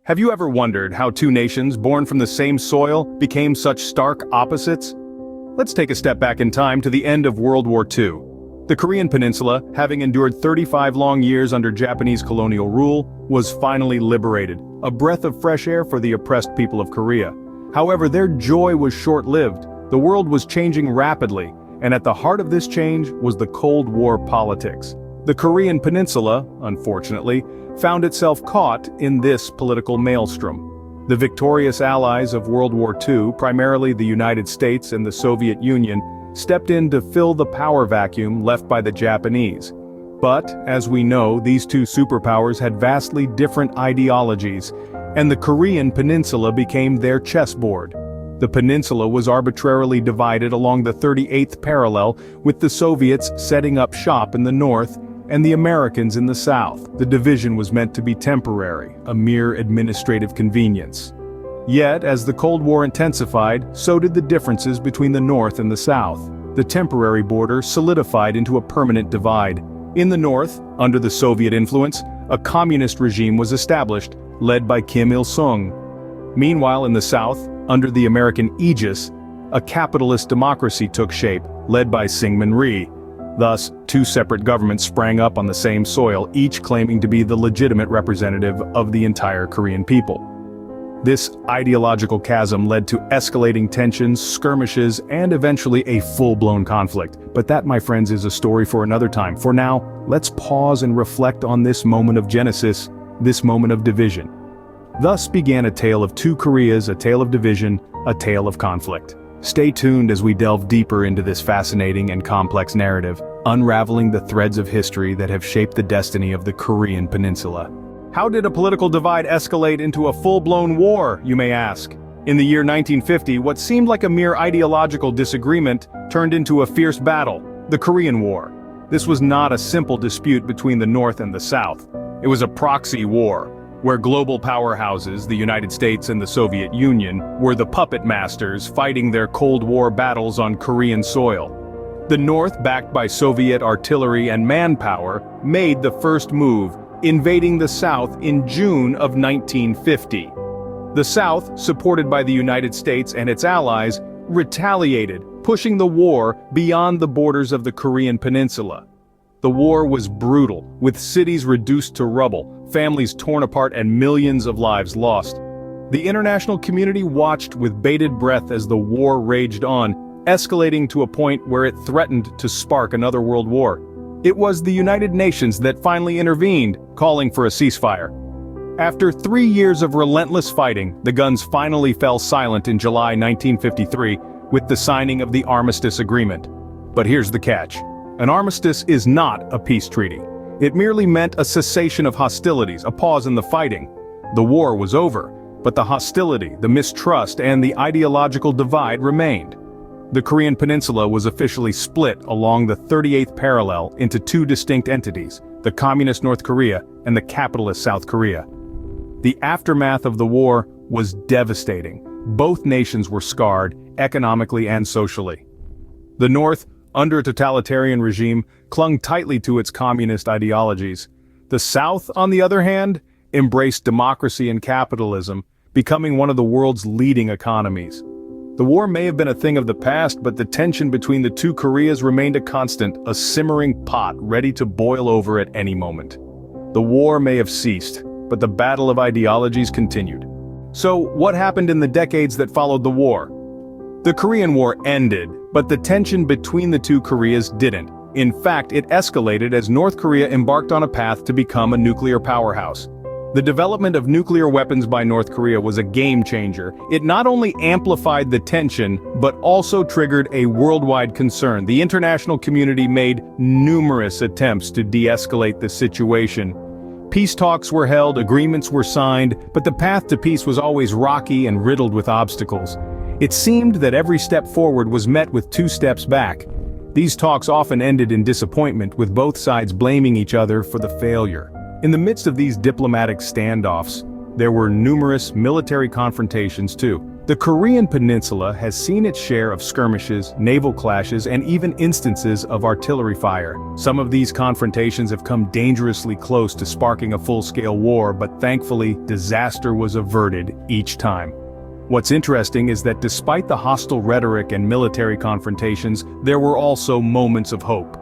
Have you ever wondered how two nations born from the same soil became such stark opposites? Let's take a step back in time to the end of World War II. The Korean Peninsula, having endured 35 long years under Japanese colonial rule, was finally liberated, a breath of fresh air for the oppressed people of Korea. However, their joy was short-lived. The world was changing rapidly, and at the heart of this change was the Cold War politics. The Korean Peninsula, unfortunately, found itself caught in this political maelstrom. The victorious allies of World War II, primarily the United States and the Soviet Union, stepped in to fill the power vacuum left by the Japanese. But, as we know, these two superpowers had vastly different ideologies, and the Korean Peninsula became their chessboard. The peninsula was arbitrarily divided along the 38th parallel, with the Soviets setting up shop in the north and the Americans in the south. The division was meant to be temporary, a mere administrative convenience. Yet, as the Cold War intensified, so did the differences between the North and the South. The temporary border solidified into a permanent divide. In the North, under the Soviet influence, a communist regime was established, led by Kim Il-sung. Meanwhile, in the South, under the American aegis, a capitalist democracy took shape, led by Syngman Rhee. Thus, two separate governments sprang up on the same soil, each claiming to be the legitimate representative of the entire Korean people. This ideological chasm led to escalating tensions, skirmishes, and eventually a full-blown conflict. But that, my friends, is a story for another time. For now, let's pause and reflect on this moment of genesis, this moment of division. Thus began a tale of two Koreas, a tale of division, a tale of conflict. Stay tuned as we delve deeper into this fascinating and complex narrative, unraveling the threads of history that have shaped the destiny of the Korean Peninsula. How did a political divide escalate into a full-blown war, you may ask? In the year 1950, what seemed like a mere ideological disagreement turned into a fierce battle, the Korean War. This was not a simple dispute between the North and the South. It was a proxy war, where global powerhouses, the United States and the Soviet Union, were the puppet masters fighting their Cold War battles on Korean soil. The North, backed by Soviet artillery and manpower, made the first move, invading the South in June of 1950. The South, supported by the United States and its allies, retaliated, pushing the war beyond the borders of the Korean Peninsula. The war was brutal, with cities reduced to rubble, families torn apart and millions of lives lost. The international community watched with bated breath as the war raged on, escalating to a point where it threatened to spark another world war. It was the United Nations that finally intervened, calling for a ceasefire. After 3 years of relentless fighting, the guns finally fell silent in July 1953, with the signing of the Armistice Agreement. But here's the catch. An armistice is not a peace treaty. It merely meant a cessation of hostilities, a pause in the fighting. The war was over, but the hostility, the mistrust, and the ideological divide remained. The Korean Peninsula was officially split along the 38th parallel into two distinct entities, the Communist North Korea and the capitalist South Korea. The aftermath of the war was devastating. Both nations were scarred, economically and socially. The North, under a totalitarian regime, clung tightly to its communist ideologies. The South, on the other hand, embraced democracy and capitalism, becoming one of the world's leading economies. The war may have been a thing of the past, but the tension between the two Koreas remained a constant, a simmering pot ready to boil over at any moment. The war may have ceased, but the battle of ideologies continued. So, what happened in the decades that followed the war? The Korean War ended, but the tension between the two Koreas didn't. In fact, it escalated as North Korea embarked on a path to become a nuclear powerhouse. The development of nuclear weapons by North Korea was a game changer. It not only amplified the tension, but also triggered a worldwide concern. The international community made numerous attempts to de-escalate the situation. Peace talks were held, agreements were signed, but the path to peace was always rocky and riddled with obstacles. It seemed that every step forward was met with 2 steps back. These talks often ended in disappointment, with both sides blaming each other for the failure. In the midst of these diplomatic standoffs, there were numerous military confrontations too. The Korean Peninsula has seen its share of skirmishes, naval clashes, and even instances of artillery fire. Some of these confrontations have come dangerously close to sparking a full-scale war, but thankfully, disaster was averted each time. What's interesting is that despite the hostile rhetoric and military confrontations, there were also moments of hope.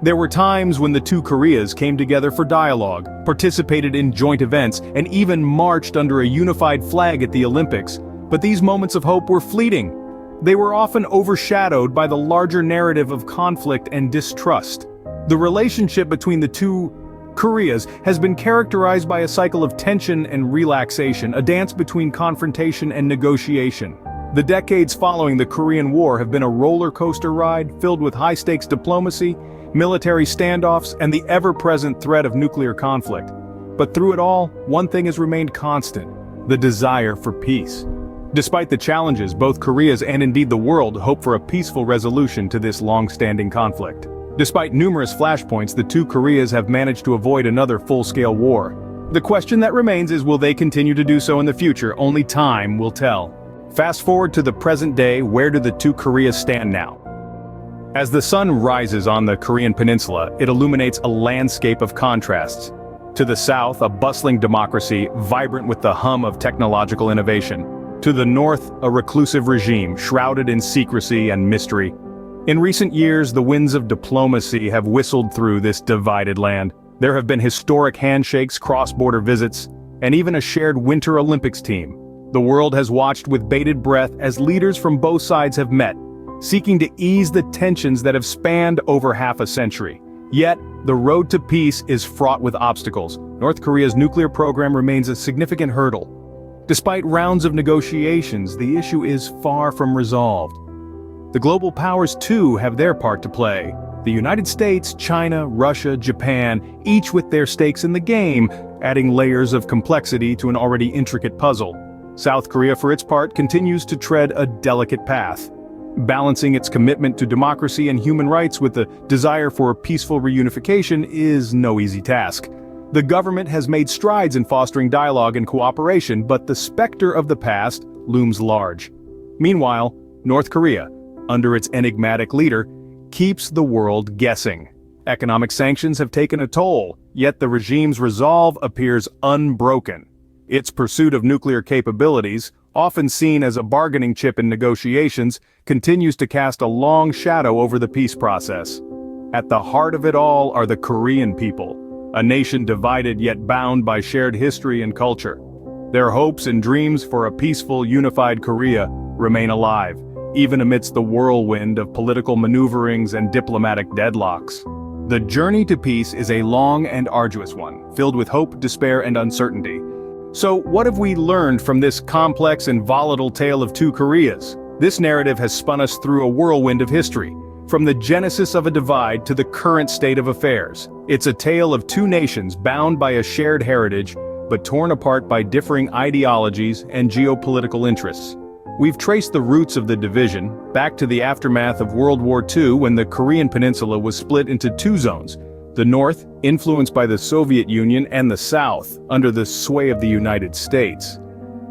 There were times when the two Koreas came together for dialogue, participated in joint events, and even marched under a unified flag at the Olympics. But these moments of hope were fleeting. They were often overshadowed by the larger narrative of conflict and distrust. The relationship between the two Koreas has been characterized by a cycle of tension and relaxation, a dance between confrontation and negotiation. The decades following the Korean War have been a roller coaster ride filled with high-stakes diplomacy, military standoffs, and the ever-present threat of nuclear conflict. But through it all, one thing has remained constant: the desire for peace. Despite the challenges, both Koreas and indeed the world hope for a peaceful resolution to this long-standing conflict. Despite numerous flashpoints, the two Koreas have managed to avoid another full-scale war. The question that remains is, will they continue to do so in the future? Only time will tell. Fast forward to the present day, where do the two Koreas stand now? As the sun rises on the Korean Peninsula, it illuminates a landscape of contrasts. To the south, a bustling democracy, vibrant with the hum of technological innovation. To the north, a reclusive regime, shrouded in secrecy and mystery. In recent years, the winds of diplomacy have whistled through this divided land. There have been historic handshakes, cross-border visits, and even a shared Winter Olympics team. The world has watched with bated breath as leaders from both sides have met, seeking to ease the tensions that have spanned over half a century. Yet, the road to peace is fraught with obstacles. North Korea's nuclear program remains a significant hurdle. Despite rounds of negotiations, the issue is far from resolved. The global powers too have their part to play. The United States, China, Russia, Japan, each with their stakes in the game, adding layers of complexity to an already intricate puzzle. South Korea, for its part, continues to tread a delicate path. Balancing its commitment to democracy and human rights with the desire for a peaceful reunification is no easy task. The government has made strides in fostering dialogue and cooperation, but the specter of the past looms large. Meanwhile, North Korea, under its enigmatic leader, keeps the world guessing. Economic sanctions have taken a toll, yet the regime's resolve appears unbroken. Its pursuit of nuclear capabilities, often seen as a bargaining chip in negotiations, continues to cast a long shadow over the peace process. At the heart of it all are the Korean people, a nation divided yet bound by shared history and culture. Their hopes and dreams for a peaceful, unified Korea remain alive, even amidst the whirlwind of political maneuverings and diplomatic deadlocks. The journey to peace is a long and arduous one, filled with hope, despair, and uncertainty. So, what have we learned from this complex and volatile tale of two Koreas? This narrative has spun us through a whirlwind of history, from the genesis of a divide to the current state of affairs. It's a tale of two nations bound by a shared heritage, but torn apart by differing ideologies and geopolitical interests. We've traced the roots of the division back to the aftermath of World War II, when the Korean Peninsula was split into two zones: the North, influenced by the Soviet Union, and the South, under the sway of the United States.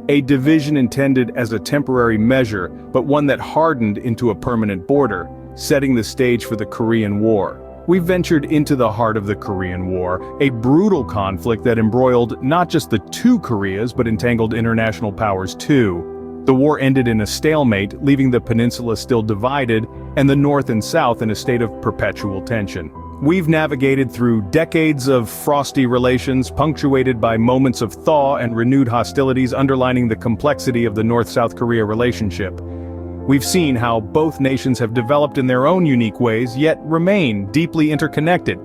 A division intended as a temporary measure, but one that hardened into a permanent border, setting the stage for the Korean War. We've ventured into the heart of the Korean War, a brutal conflict that embroiled not just the two Koreas but entangled international powers too. The war ended in a stalemate, leaving the peninsula still divided, and the North and South in a state of perpetual tension. We've navigated through decades of frosty relations, punctuated by moments of thaw and renewed hostilities, underlining the complexity of the North-South Korea relationship. We've seen how both nations have developed in their own unique ways, yet remain deeply interconnected.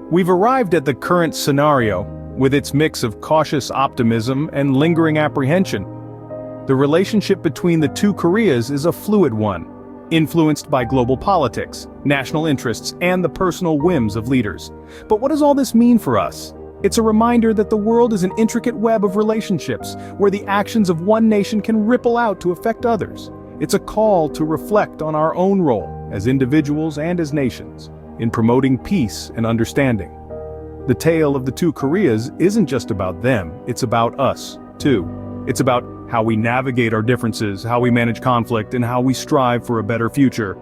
We've arrived at the current scenario, with its mix of cautious optimism and lingering apprehension. The relationship between the two Koreas is a fluid one, influenced by global politics, national interests, and the personal whims of leaders. But what does all this mean for us? It's a reminder that the world is an intricate web of relationships, where the actions of one nation can ripple out to affect others. It's a call to reflect on our own role, as individuals and as nations, in promoting peace and understanding. The tale of the two Koreas isn't just about them, it's about us, too. It's about how we navigate our differences, how we manage conflict, and how we strive for a better future.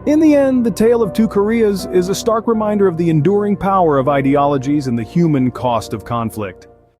In the end, the tale of two Koreas is a stark reminder of the enduring power of ideologies and the human cost of conflict.